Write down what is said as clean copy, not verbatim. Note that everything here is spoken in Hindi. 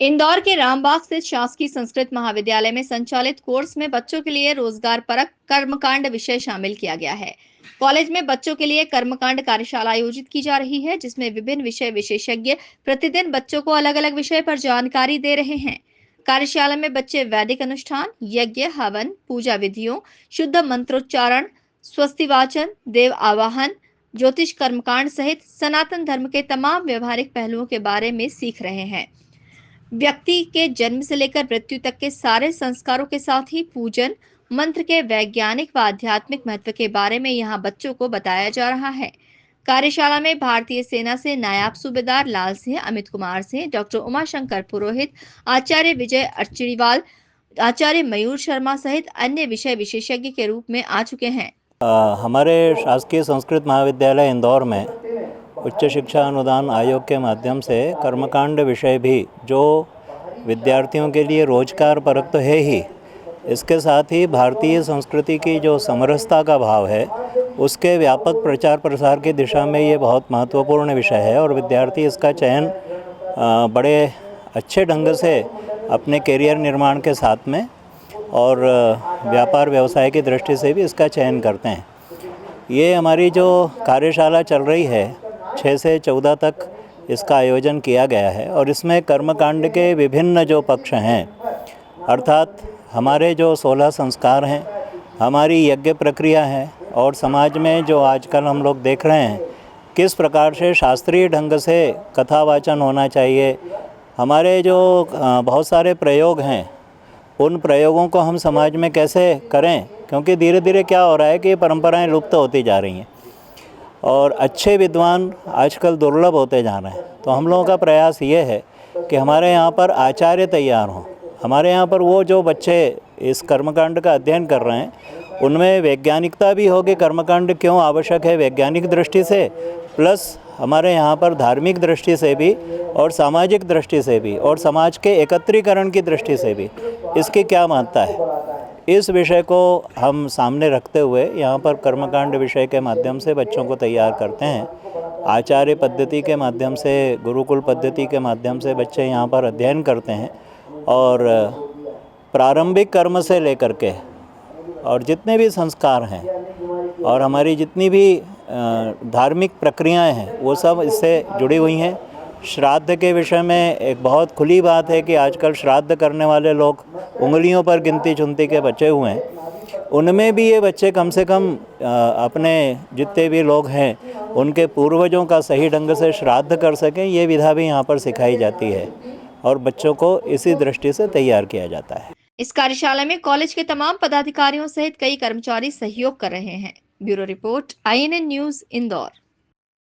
इंदौर के रामबाग स्थित शासकीय संस्कृत महाविद्यालय में संचालित कोर्स में बच्चों के लिए रोजगार परक कर्मकांड विषय शामिल किया गया है। कॉलेज में बच्चों के लिए कर्मकांड कार्यशाला आयोजित की जा रही है, जिसमें विभिन्न विषय विशेषज्ञ प्रतिदिन बच्चों को अलग अलग विषय पर जानकारी दे रहे हैं। कार्यशाला में बच्चे वैदिक अनुष्ठान, यज्ञ, हवन, पूजा विधियों, शुद्ध मंत्रोच्चारण, स्वस्ति वाचन, देव आवाहन, ज्योतिष कर्मकांड सहित सनातन धर्म के तमाम व्यवहारिक पहलुओं के बारे में सीख रहे हैं। व्यक्ति के जन्म से लेकर मृत्यु तक के सारे संस्कारों के साथ ही पूजन मंत्र के वैज्ञानिक व आध्यात्मिक महत्व के बारे में यहाँ बच्चों को बताया जा रहा है। कार्यशाला में भारतीय सेना से नायब सूबेदार लाल सिंह, अमित कुमार सिंह, डॉक्टर उमाशंकर पुरोहित, आचार्य विजय अर्चिड़ीवाल, आचार्य मयूर शर्मा सहित अन्य विषय विशेषज्ञ के रूप में आ चुके हैं। हमारे शासकीय संस्कृत महाविद्यालय इंदौर में उच्च शिक्षा अनुदान आयोग के माध्यम से कर्मकांड विषय भी, जो विद्यार्थियों के लिए रोजगार परक तो है ही, इसके साथ ही भारतीय संस्कृति की जो समरसता का भाव है उसके व्यापक प्रचार प्रसार की दिशा में ये बहुत महत्वपूर्ण विषय है और विद्यार्थी इसका चयन बड़े अच्छे ढंग से अपने करियर निर्माण के साथ में और व्यापार व्यवसाय की दृष्टि से भी इसका चयन करते हैं। ये हमारी जो कार्यशाला चल रही है 6 से 14 तक इसका आयोजन किया गया है और इसमें कर्मकांड के विभिन्न जो पक्ष हैं, अर्थात हमारे जो 16 संस्कार हैं, हमारी यज्ञ प्रक्रिया है और समाज में जो आजकल हम लोग देख रहे हैं किस प्रकार से शास्त्रीय ढंग से कथावाचन होना चाहिए, हमारे जो बहुत सारे प्रयोग हैं उन प्रयोगों को हम समाज में कैसे करें, क्योंकि धीरे धीरे क्या हो रहा है कि ये परंपराएं लुप्त होती जा रही हैं और अच्छे विद्वान आजकल दुर्लभ होते जा रहे हैं। तो हम लोगों का प्रयास ये है कि हमारे यहाँ पर आचार्य तैयार हों। हमारे यहाँ पर वो जो बच्चे इस कर्मकांड का अध्ययन कर रहे हैं उनमें वैज्ञानिकता भी होगी, कर्मकांड क्यों आवश्यक है वैज्ञानिक दृष्टि से, प्लस हमारे यहाँ पर धार्मिक दृष्टि से भी और सामाजिक दृष्टि से भी और समाज के एकत्रीकरण की दृष्टि से भी इसकी क्या महत्ता है, इस विषय को हम सामने रखते हुए यहाँ पर कर्मकांड विषय के माध्यम से बच्चों को तैयार करते हैं। आचार्य पद्धति के माध्यम से, गुरुकुल पद्धति के माध्यम से बच्चे यहाँ पर अध्ययन करते हैं और प्रारंभिक कर्म से लेकर के और जितने भी संस्कार हैं और हमारी जितनी भी धार्मिक प्रक्रियाएं हैं वो सब इससे जुड़ी हुई हैं। श्राद्ध के विषय में एक बहुत खुली बात है कि आजकल श्राद्ध करने वाले लोग उंगलियों पर गिनती चुनती के बचे हुए हैं, उनमें भी ये बच्चे कम से कम अपने जितने भी लोग हैं उनके पूर्वजों का सही ढंग से श्राद्ध कर सकें, ये विधा भी यहाँ पर सिखाई जाती है और बच्चों को इसी दृष्टि से तैयार किया जाता है। इस कार्यशाला में कॉलेज के तमाम पदाधिकारियों सहित कई कर्मचारी सहयोग कर रहे हैं। Bureau report, INN news, Indore.